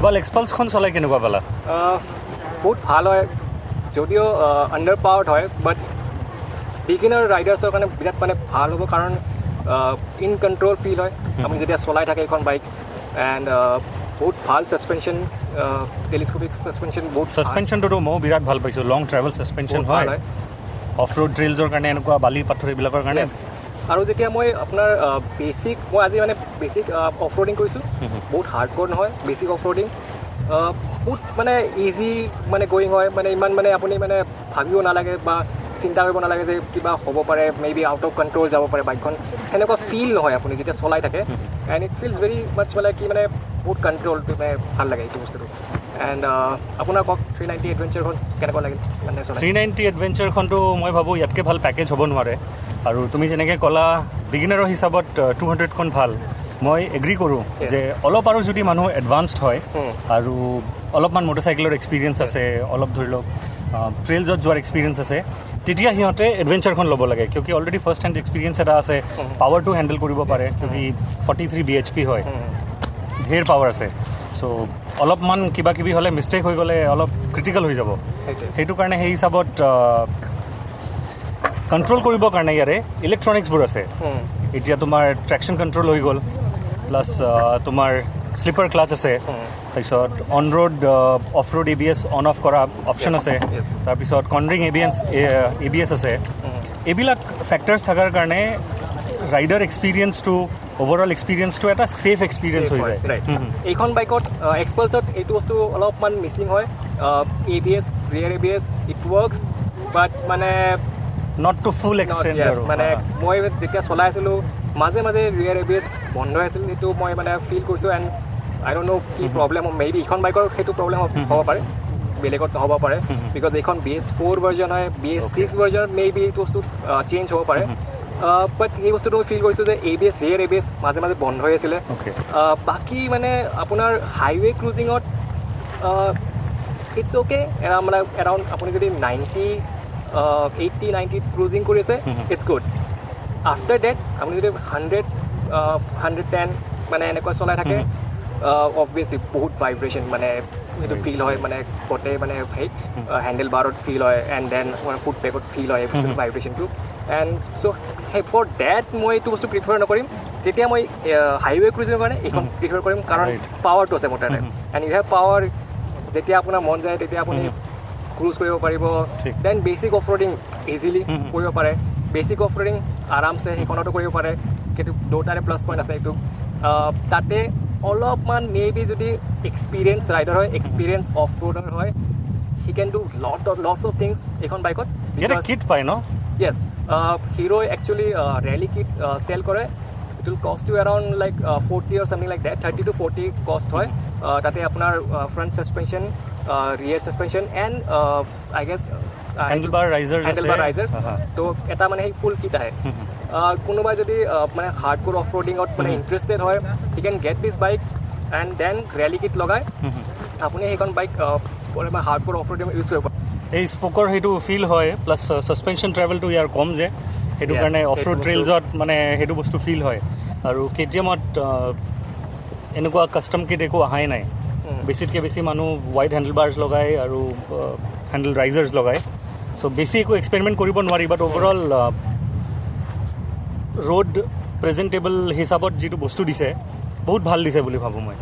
গ্ল'বাল এক্সপালছখন চলাই কেনেকুৱা পালা? বহুত ভাল হয়, যদিও আণ্ডাৰ পাৱাৰ্ড হয়, বাট বিগিনাৰ ৰাইডাৰ্ছৰ কাৰণে বিৰাট মানে ভাল হ'ব, কাৰণ ইন কণ্ট্ৰল ফিল হয় আপুনি যেতিয়া চলাই থাকে এইখন বাইক। এণ্ড বহুত ভাল ছাছপেনশ্যন, টেলিস্কোপিক ছাছপেনশ্যন, বহুত ছাছপেনশ্যনটোতো ময়ো বিৰাট ভাল পাইছোঁ। লং ট্ৰেভেল ছাছপেনশ্যন হয়, অফ ৰোড ট্ৰেইলছৰ কাৰণে, এনেকুৱা বালি পাথৰ এইবিলাকৰ কাৰণে। আৰু যেতিয়া মই আপোনাৰ মই আজি মানে বেছিক অফ ৰোডিং কৰিছোঁ, বহুত হাৰ্ড ক'ৰ নহয়, বেছিক অফ ৰোডিং বহুত মানে ইজি মানে গয়িং হয়, মানে ইমান মানে আপুনি মানে ভাবিব নালাগে বা চিন্তা কৰিব নালাগে যে কিবা হ'ব পাৰে, may be out of control যাব পাৰে বাইকখন, সেনেকুৱা ফিল নহয় আপুনি যেতিয়া চলাই থাকে। এণ্ড ইট ফিলছ ভেৰি মাছ মানে কি মানে বহুত কণ্ট্ৰলটো মানে ভাল লাগে এইটো বস্তুটো। এণ্ড আপোনাৰ কওক 390 এডভেঞ্চাৰখন কেনেকুৱা লাগিল? মানে 390 এডভেঞ্চাৰখনটো মই ভাবোঁ ইয়াতকৈ ভাল পেকেজ হ'ব নোৱাৰে। আৰু তুমি যেনেকৈ ক'লা বিগিনাৰৰ হিচাপত 200খন ভাল, মই এগ্ৰী কৰোঁ যে অলপ আৰু যদি মানুহ এডভান্সড হয় আৰু অলপমান মটৰচাইকেলৰ এক্সপিৰিয়েঞ্চ আছে, অলপ ধৰি লওক ট্ৰেইলছত যোৱাৰ এক্সপিৰিয়েঞ্চ আছে, তেতিয়া সিহঁতে এডভেঞ্চাৰখন ল'ব লাগে। কিয় কি অলৰেডি ফাৰ্ষ্ট হেণ্ড এক্সপিৰিয়েঞ্চ এটা আছে, পাৱাৰটো হেণ্ডেল কৰিব পাৰে, কিয় কি 43 bhp হয়, ধেৰ পাৱাৰ আছে। চ' অলপমান কিবা কিবি হ'লে মিষ্টেক হৈ গ'লে অলপ ক্ৰিটিকেল হৈ যাব। সেইটো কাৰণে সেই হিচাপত কণ্ট্ৰল কৰিবৰ কাৰণে ইয়াৰে ইলেক্ট্ৰনিক্সবোৰ আছে। এতিয়া তোমাৰ ট্ৰেকশ্যন কণ্ট্ৰল হৈ গ'ল, প্লাছ তোমাৰ শ্লিপাৰ ক্লাছ আছে, তাৰপিছত on road of road ABS on of কৰা অপশ্যন আছে, তাৰপিছত কৰ্নাৰিং ABS আছে। এইবিলাক ফেক্টৰ্ছ থকাৰ কাৰণে ৰাইডাৰ এক্সপিৰিয়েঞ্চটো, অভাৰঅল এক্সপিৰিয়েঞ্চটো এটা ছেফ এক্সপিৰিয়েঞ্চ হৈ যায়। এইখন বাইকত এক্সপালছত এইটো বস্তু অলপমান মিচিং হয়। ABS, ৰিয়াৰ ABS ইট ৱৰ্কছ, বাট মানে নট টু ফুল এক্সটেণ্ট। মানে মই যেতিয়া চলাই আছিলোঁ মাজে মাজে ৰিয়াৰ ABS বন্ধ হৈ আছিল, সেইটো মই মানে ফিল কৰিছোঁ। এণ্ড আই ডোণ্ট ন' কি প্ৰব্লেম, মে বি এইখন বাইকৰ সেইটো প্ৰব্লেম হ'ব পাৰে, বেলেগত নহ'ব পাৰে, বিকজ এইখন BS4 ভাৰ্জন হয়, BS6 ভাৰ্জনত মে বি এইটো বস্তু চেঞ্জ হ'ব পাৰে। বাট এই বস্তুটো মই ফিল কৰিছোঁ যে ABS, ৰিয়াৰ ABS মাজে মাজে বন্ধ হৈ আছিলে। বাকী মানে আপোনাৰ হাইৱে ক্ৰুজিঙত ইটছ অ'কে, মানে এৰাউণ্ড আপুনি যদি 80-90 ক্ৰুজিং কৰি আছে, ইটছ গুড। আফটাৰ ডেট আপুনি যদি 100-110 মানে এনেকুৱা চলাই থাকে, অবভিয়াছলি বহুত ভাইব্ৰেশ্যন মানে সেইটো ফিল হয়, মানে গোটেই মানে হেণ্ডেল বাৰত ফিল হয়, এণ্ড দেন ফুট পেকত ফিল হয় ভাইব্ৰেশ্যনটো। এণ্ড চ' ফৰ ডেট মই এইটো বস্তু প্ৰিফাৰ নকৰিম। তেতিয়া মই হাইৱে ক্ৰুজিঙৰ কাৰণে এইখন প্ৰিফাৰ কৰিম, কাৰণ পাৱাৰটো আছে মোৰ তাতে। এণ্ড ইউ হেভ পাৱাৰ, যেতিয়া আপোনাৰ মন যায় তেতিয়া আপুনি ক্ৰুজ কৰিব পাৰিব। Then basic of riding easily কৰিব পাৰে, বেছিক অফ ৰোডিং আৰামছে সেইখনতো কৰিব পাৰে। কিন্তু দুটাৰে প্লাছ পইণ্ট আছে এইটো। তাতে অলপমান মে বি যদি এক্সপিৰিয়েঞ্চ ৰাইডাৰ হয়, এক্সপিৰিয়েঞ্চ অফ ৰোডাৰ হয়, he can do lots of things এইখন বাইকত। কিট পায় ন? য়েছ, হিৰোই একচুৱেলি ৰেলী কিট চেল কৰে। It will cost you around like 40 or something like that, 30 to 40 কষ্ট হয়। তাতে আপোনাৰ front suspension, rear suspension and I guess handlebar risers, তো এটা মানে সেই ফুল কিট আহে। কোনোবাই যদি মানে হাৰ্ড ক'ৰ অফ ৰোডিঙত মানে ইণ্টাৰেষ্টেড হয়, he can get this bike and then rally kit লগাই আপুনি সেইখন bike hardcore off roading use কৰিব পাৰে। এই স্পকৰ সেইটো ফিল হয়, প্লাছ ছাছপেনশ্যন ট্ৰেভেলটো ইয়াৰ কম যে, সেইটো কাৰণে অফ ৰোড ট্ৰেইলছত মানে সেইটো বস্তু ফিল হয়। আৰু KTM-ত এনেকুৱা কাষ্টম কিট একো অহাই নাই। বেছিতকৈ বেছি মানুহ ৱাইড হেণ্ডেল বাৰ্ছ লগায় আৰু হেণ্ডেল ৰাইজাৰ্ছ লগায়। চ' বেছি একো এক্সপেৰিমেণ্ট কৰিব নোৱাৰি, বাট অভাৰঅল ৰোড প্ৰেজেণ্টেবল হিচাপত যিটো বস্তু দিছে বহুত ভাল দিছে বুলি ভাবোঁ মই।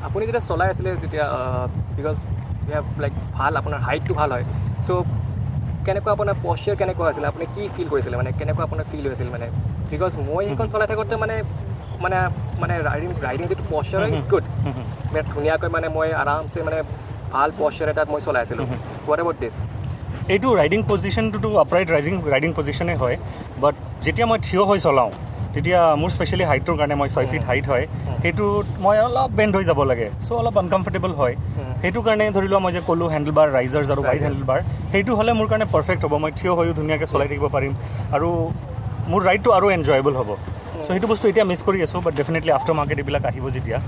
আপুনি যেতিয়া চলাই আছিলে, যেতিয়া বিকজ লাইক ভাল আপোনাৰ হাইটটো ভাল হয়, চ' কেনেকুৱা আপোনাৰ পশ্চাৰ কেনেকুৱা আছিলে, আপুনি কি ফিল কৰিছিলে, মানে কেনেকুৱা আপোনাৰ ফিল হৈছিল? মানে বিকজ মই সেইখন চলাই থাকোঁতে মানে মানে মানে ৰাইডিং যিটো পশ্চাৰ হয় ইটছ গুড, বিৰাট ধুনীয়াকৈ মানে মই আৰামছে মানে ভাল পশ্চাৰ এটাত মই চলাই আছিলোঁ। হোৱাট এবাউট দিছ? এইটো ৰাইডিং পজিশ্যনটোতো আপৰাইট ৰাইডিং পজিশ্যনেই হয়, বাট যেতিয়া মই থিয় হৈ চলাওঁ তেতিয়া মোৰ স্পেচিয়েলি হাইটটোৰ কাৰণে, মই 6 feet হাইট হয়, সেইটোত মই অলপ বেণ্ড হৈ যাব লাগে, চ' অলপ আনকমফৰ্টেবল হয়। সেইটো কাৰণে ধৰি লোৱা মই যে ক'লোঁ হেণ্ডেল বাৰ ৰাইজাৰ্ছ আৰু ৱাইড হেণ্ডেল বাৰ, সেইটো হ'লে মোৰ কাৰণে পাৰফেক্ট হ'ব। মই থিয় হৈও ধুনীয়াকৈ চলাই থাকিব পাৰিম আৰু মোৰ ৰাইডটো আৰু এনজয়েবল হ'ব। চ' সেইটো বস্তু এতিয়া মিছ কৰি আছোঁ, বাট ডেফিনেটলি আফটাৰ মাৰ্কেট এইবিলাক আহিব যেতিয়া।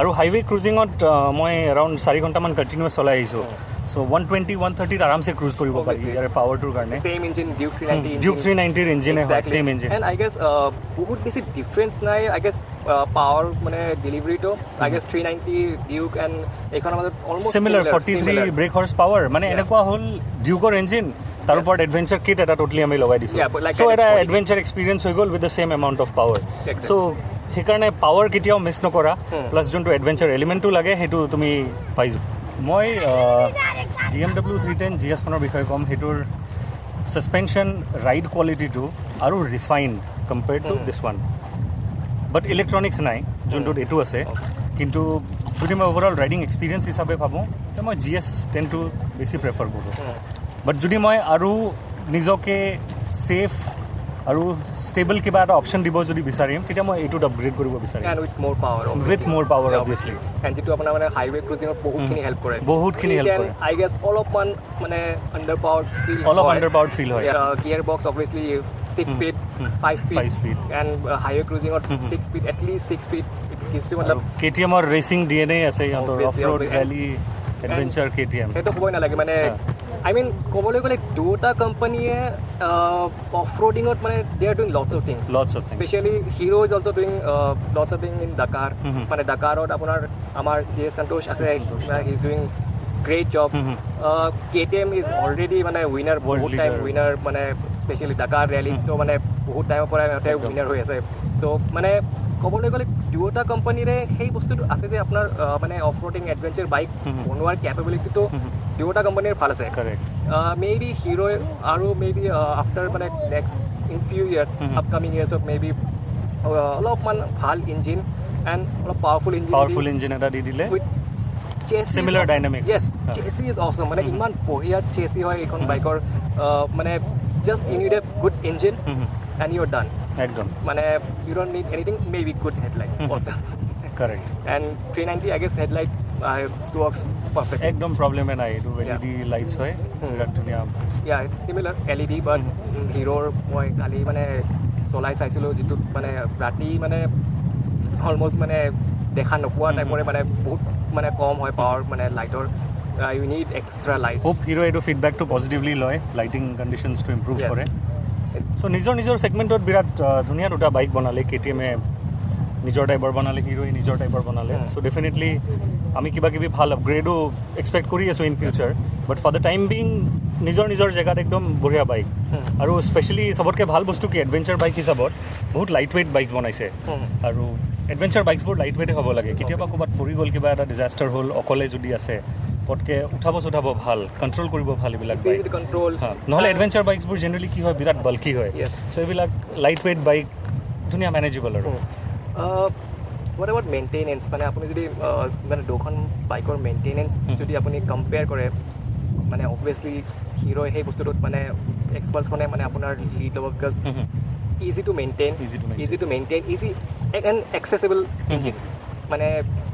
আৰু হাইৱে ক্ৰুজিঙত মই এৰাউণ্ড 4 ঘণ্টামান কণ্টিনিউৱাছ চলাই আহিছোঁ। চ' 120 130 আৰামছে ক্ৰুজ কৰিব পাৰি Obviously. ইয়াৰ পাৱাৰটোৰ কাৰণে Same engine, Duke 390 engine. Duke 390 ইঞ্জিনে হয় Exactly. Same engine And I guess বহুত বেছি ডিফাৰেঞ্চ নাই I guess পাৱাৰ মানে ডেলিভাৰীটো I guess 390 Duke and এইখনৰ মাজত almost similar 43 brake horse power মানে এনেকুৱা হ'ল ডিউকৰ ইঞ্জিন তাৰ ওপৰত এডভেঞ্চাৰ কিট এটা টোটেলি আমি লগাই দিছোঁ Yeah, but like চ' এটা added body. এডভেঞ্চাৰ এক্সপিৰিয়েঞ্চ হৈ গ'ল with the same amount of power Exactly. So' সেইকাৰণে পাৱাৰ কেতিয়াও মিছ নকৰা প্লাছ যোনটো এডভেঞ্চাৰ এলিমেণ্টটো লাগে সেইটো তুমি পাই যোৱা মই BMW 310 GS খনৰ বিষয়ে ক'ম সেইটোৰ ছাছপেনশ্যন ৰাইড কোৱালিটিটো আৰু ৰিফাইণ্ড কম্পেয়াৰ্ড টু দিছ ওৱান বাট ইলেক্ট্ৰনিক্স নাই যোনটোত এইটো আছে কিন্তু যদি মই অভাৰঅল ৰাইডিং এক্সপিৰিয়েঞ্চ হিচাপে ভাবোঁ তেতিয়া মই GS 10টো বেছি প্ৰেফাৰ কৰোঁ বাট যদি মই আৰু নিজকে ছেফ আৰু ষ্টেবল কিবা এটা অপশ্যন দিব যদি বিচাৰিম তেতিয়া মই এইটোত আপগ্ৰেড কৰিব বিচাৰিম and with more power with মোৰ পাৱাৰ Yeah, অবভিয়াছলি and যিটো আপোনাৰ মানে হাইৱে ক্ৰুজিঙত বহুতখিনি হেল্প কৰে বহুতখিনি help কৰে। আই গেছ অলপমান মানে আণ্ডাৰ পাৱাৰ ফিল অলপ আণ্ডাৰ পাৱাৰ্ড ফিল হয় gear box obviously 6 speed 5 speed 5 speed. And highway ক্ৰুজিঙত 6 speed at least 6 speed it gives you মতলব KTMৰ ৰেচিং DNA আছে সিহঁতৰ off Obviously, road obviously. Rally adventure KTM সেইটো ক'বই নালাগে মানে আই মিন ক'বলৈ গ'লে দুটা কোম্পানীয়ে অফ ৰোডিঙত মানে they are doing lots of things Lots of things. Specially Hero is also' doing lots of thing in Dakar মানে ডাকাৰত আপোনাৰ আমাৰ CS সন্তোষ আছে he is doing great job KTM is already মানে উইনাৰ বহুত টাইম leader. উইনাৰ মানে specially Dakar ৰেলীটো মানে বহুত টাইমৰ পৰা সিহঁতে উইনাৰ হৈ আছে চ' মানে ক'বলৈ গ'লে দুয়োটা কোম্পানীৰে সেই বস্তুটো আছে যে আপোনাৰ মানে অফ ৰোডিং এডভেঞ্চাৰ বাইক বনোৱাৰ কেপেবিলিটিটো দুয়োটা কোম্পানীৰ ভাল আছে কাৰেক্ট মে বি হিৰো আৰু মে বি আফটাৰ মানে next in few years upcoming ইয়াৰ্ছত মে বি অলপমান ভাল ইঞ্জিন এণ্ড অলপ পাৱাৰফুল ইঞ্জিন এটা দি দিলে with Similar dynamics. Yes, Yeah. chassis is awesome. মানে ইমান বঢ়িয়া chassis হয় এইখন বাইকৰ মানে just you need a good engine and you're done. একদম মানে you don't need anything, maybe good headlight also. Correct And 390 I guess headlight works perfect. একদম প্ৰব্লেমে নাই এইটো LED লাইটছ হয় বিৰাট ধুনীয়া Yeah, it's similar LED but হিৰোৰ মই কালি মানে চলাই চাইছিলোঁ যিটোত মানে ৰাতি মানে অলমষ্ট মানে দেখা নোপোৱা টাইপৰে মানে বহুত মানে কম হয় পাৱাৰ মানে লাইটৰ you need extra light hope Hero এইটো ফিডবেকটো পজিটিভলি লয় লাইটিং কণ্ডিশ্যনছটো ইম্প্ৰুভ Yes. কৰে চ' নিজৰ ছেগমেণ্টত বিৰাট ধুনীয়া দুটা বাইক বনালে KTMে নিজৰ টাইপৰ বনালে হিৰোই নিজৰ টাইপৰ বনালে চ' ডেফিনেটলি আমি কিবা কিবি ভাল আপগ্ৰেডো এক্সপেক্ট কৰি আছোঁ in future but for the time being নিজৰ জেগাত একদম বঢ়িয়া বাইক আৰু স্পেচিয়েলি চবতকৈ ভাল বস্তু কি এডভেঞ্চাৰ বাইক হিচাপত বহুত লাইট ৱেইট বাইক বনাইছে আৰু এডভেঞ্চাৰ বাইকছবোৰ লাইট ৱেইটে হ'ব লাগে কেতিয়াবা ক'ৰবাত পৰি গ'ল কিবা এটা ডিজাষ্টাৰ হ'ল অকলে যদি আছে পটকৈ উঠাব ভাল কণ্ট্ৰল কৰিব ভাল এইবিলাক বাইক কণ্ট্ৰল নহ'লে এডভেঞ্চাৰ বাইকছবোৰ জেনেৰেলি কি হয় বিৰাট বাল্কি হয় Yes. চ' এইবিলাক লাইট ৱেইট বাইক ধুনীয়া মেনেজেবল আৰু হোৱাট এবাউট মেইনটেনেঞ্চ মানে আপুনি যদি মানে দুখন বাইকৰ মেইনটেনেঞ্চ যদি আপুনি কম্পেয়াৰ কৰে মানে অবভিয়াছলি হিৰোই সেই বস্তুটোত মানে এক্সপাল্ছখনে মানে আপোনাৰ লিড ল'ব because easy to maintain easy and excitable engine মানে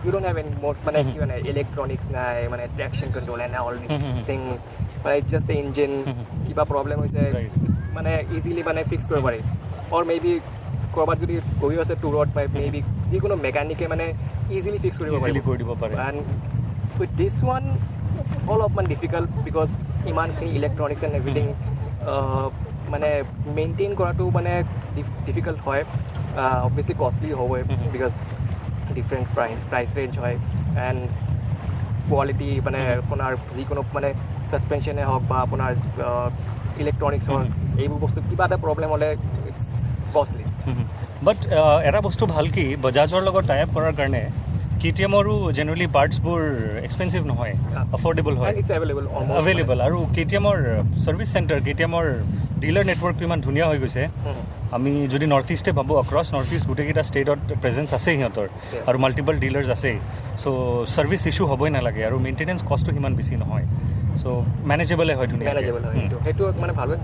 you don't have any more মানে কি মানে ইলেক্ট্ৰনিক্স নাই মানে traction control and all this thing মানে জাষ্ট দ্য ইঞ্জিন কিবা প্ৰব্লেম হৈছে Right. মানে ইজিলি মানে ফিক্স কৰিব পাৰি অৰ মে বি ক'ৰবাত যদি গৈ আছে টুৰত বা মে বি যিকোনো মেকানিকে মানে ইজিলি ফিক্স কৰিব ইজিলি কৰি দিব পাৰে এণ্ড উইথ দিছ ওৱান অলপমান ডিফিকাল্ট বিকজ ইমানখিনি ইলেক্ট্ৰনিক্স এণ্ড এভৰিথিং মানে মেইনটেইন কৰাটো মানে ডিফিকাল্ট হয় অবভিয়াছলি কষ্টলি হ'বই বিকজ ডিফাৰেণ্ট প্ৰাইচ ৰেঞ্জ হয় এণ্ড কোৱালিটি মানে আপোনাৰ যিকোনো মানে ছাছপেনশ্যনে হওক বা আপোনাৰ ইলেক্ট্ৰনিক্স হওক এইবোৰ বস্তু কিবা এটা প্ৰব্লেম হ'লে ইটছ কষ্টলি বাট এটা বস্তু ভাল কি বাজাজৰ লগত টাই আপ কৰাৰ কাৰণে KTMৰো জেনেৰেলি পাৰ্টছবোৰ এক্সপেঞ্চিভ নহয় এফৰ্ডেবল হয় এণ্ড ইটছ এভেইলেবল এভেইলেবল আৰু KTMৰ ছাৰ্ভিচ চেণ্টাৰ KTMৰ ডিলাৰ নেটৱৰ্কটো ইমান ধুনীয়া হৈ গৈছে আমি যদি নৰ্থ ইষ্টে ভাবোঁ এক্ৰছ নৰ্থ ইষ্ট গোটেইকেইটা ষ্টেটত প্ৰেজেঞ্চ আছেই সিহঁতৰ আৰু মাল্টিপল ডিলাৰ্ছ আছেই চ' ছাৰ্ভিচ ইছ্যু হ'বই নালাগে আৰু মেইনটেনেঞ্চ কষ্টটো সিমান বেছি নহয় চ' মেনেজেবলে হয় ধুনীয়া মেনেজেবল হয় সেইটো মানে ভাল হয়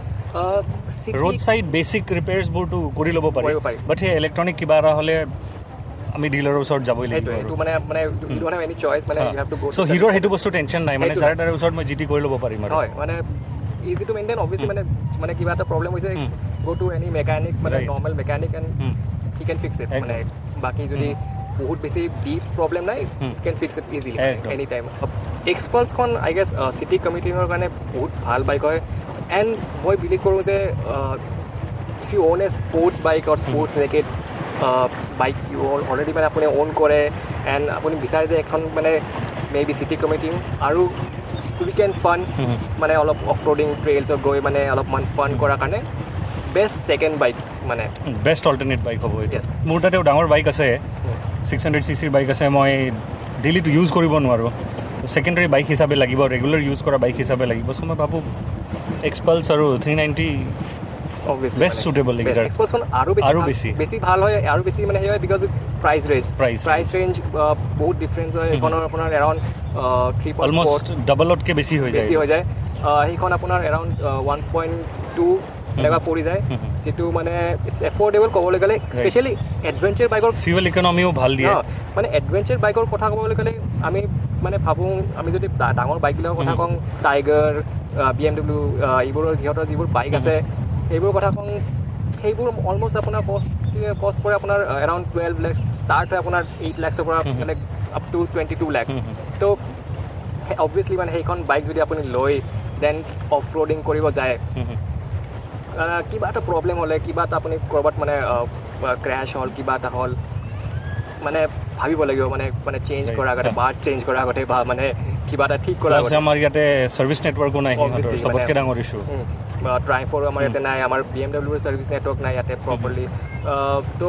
ৰোড ছাইড বেচিক ৰিপেয়াৰ্ছবোৰটো কৰি ল'ব পাৰি কৰিব পাৰি। বাট সেই ইলেক্ট্ৰনিক কিবা এটা হ'লে আমি ডিলাৰৰ ওচৰত যাবই লাগিব সেইটো মানে you don't have any choice মানে you have to go so' হিৰোৰ সেইটো বস্তু টেনশ্যন নাই মানে সেইটো যাৰ তাৰ ওচৰত মই GT কৰি ল'ব পাৰিম আৰু হয় মানে ইজি টু মেইনটেইন অবভিয়াছলি মানে কিবা এটা প্ৰব্লেম হৈছে গো টু এনি মেকানিক মানে Right. Normal mechanic and he can fix it মানে বাকী যদি বহুত বেছি ডিপ প্ৰব্লেম নাই কেন ফিক্স ইট ইজিলি একদম। এনি টাইম এক্সপালছখন আই গেছ চিটি কমিউটিঙৰ কাৰণে বহুত ভাল বাইক হয় এণ্ড মই বিলিভ কৰোঁ যে if you own a sports bike or sports racket bike you already মানে আপুনি অ'ন কৰে এণ্ড আপুনি বিচাৰে যে এখন মানে মে বি চিটি কমিউটিং আৰু উইকেণ্ড ফান মানে অলপ অফ ৰোডিং ট্ৰেইলছত গৈ মানে অলপমান ফান কৰাৰ কাৰণে বেষ্ট ছেকেণ্ড বাইক মানে বেষ্ট অল্টাৰনেট বাইক হ'ব এতিয়া Yes. মোৰ তাতেও ডাঙৰ বাইক আছে 600cc বাইক আছে মই ডেইলিটো ইউজ কৰিব নোৱাৰোঁ ছেকেণ্ডেৰী বাইক হিচাপে লাগিব ৰেগুলাৰ ইউজ কৰা বাইক হিচাপে লাগিব চ' মই ভাবোঁ এক্সপালছ আৰু 390 অবভিয়াছলি বেষ্ট সুটেবল এইকেইটাৰ এক্সপালছখন আৰু আৰু বেছি বেছি। বেছি ভাল হয় আৰু বেছি মানে সেই হয় বিকজ প্ৰাইচ Price ৰেঞ্জ বহুত ডিফাৰেঞ্চ হয় সেইখনৰ আপোনাৰ এৰাউণ্ড 3.4 অলমষ্ট ডাবলতকৈ বেছি হৈ যায় বেছি হৈ যায় সেইখন আপোনাৰ এৰাউণ্ড 1.2 এনেকুৱা পৰি যায় যিটো মানে ইটছ এফৰ্ডেবল ক'বলৈ গ'লে স্পেচিয়েলি এডভেঞ্চাৰ বাইকৰ ফিউৱেল ইকনমিও ভাল দিয়ে মানে এডভেঞ্চাৰ বাইকৰ কথা ক'বলৈ গ'লে আমি মানে ভাবোঁ আমি যদি ডাঙৰ বাইকবিলাকৰ কথা কওঁ টাইগাৰ BMW এইবোৰৰ সিহঁতৰ যিবোৰ বাইক আছে সেইবোৰৰ কথা কওঁ সেইবোৰ অলমষ্ট আপোনাৰ কষ্ট পৰে আপোনাৰ এৰাউণ্ড 12 lakhs ষ্টাৰ্ট হয় আপোনাৰ 8 lakhsৰ পৰা মানে আপ টু 22 lakhs তো অবভিয়াছলি মানে সেইখন বাইক যদি আপুনি লৈ দেন অফ ৰোডিং কৰিব যায় কিবা এটা প্ৰব্লেম হ'লে কিবা এটা আপুনি ক'ৰবাত মানে ক্ৰেছ হ'ল কিবা এটা হ'ল মানে ভাবিব লাগিব মানে চেঞ্জ কৰাৰ আগতে বাৰ্ড চেঞ্জ কৰাৰ আগতে বা মানে কিবা এটা ঠিক কৰাৰ আগতে আমাৰ ইয়াতে ছাৰ্ভিচ নেটৱৰ্কো নাই সিহঁতৰ চবতকৈ ডাঙৰ ইছ্যু ট্ৰাইফৰ আমাৰ ইয়াতে নাই আমাৰ BMWৰ ছাৰ্ভিচ নেটৱৰ্ক নাই ইয়াতে প্ৰপাৰলি তো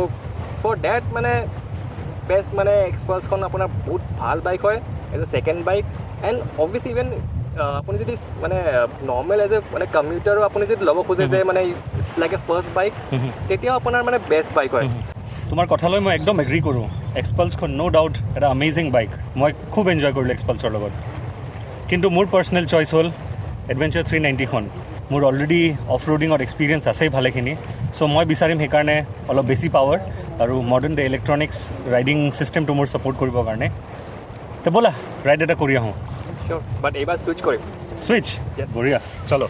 ফৰ ডেট মানে বেষ্ট মানে এক্সপালছখন আপোনাৰ বহুত ভাল বাইক হয় as a second bike and obviously even আপুনি যদি মানে নৰ্মেল এজ এ মানে কমিউটাৰো আপুনি যদি ল'ব খোজে যে মানে লাইক এ ফাৰ্ষ্ট বাইক তেতিয়াও আপোনাৰ মানে বেষ্ট বাইক হয় তোমাৰ কথালৈ মই একদম এগ্ৰী কৰোঁ এক্সপালছখন ন' ডাউট এটা আমেজিং বাইক মই খুব এনজয় কৰিলোঁ এক্সপালছৰ লগত কিন্তু মোৰ পাৰ্চনেল চইচ হ'ল এডভেঞ্চাৰ 390খন মোৰ অলৰেডি অফ ৰোডিঙৰ এক্সপিৰিয়েঞ্চ আছেই ভালেখিনি চ' মই বিচাৰিম সেইকাৰণে অলপ বেছি পাৱাৰ আৰু মডাৰ্ণ ডে ইলেক্ট্ৰনিক্স ৰাইডিং ছিষ্টেমটো মোৰ ছাপোৰ্ট কৰিবৰ কাৰণে তো ব'লা ৰাইড এটা কৰি আহোঁ চিয়'ৰ বাট এইবাৰ ছুইচ কৰিম সুইচ Yes. বঢ়িয়া চলো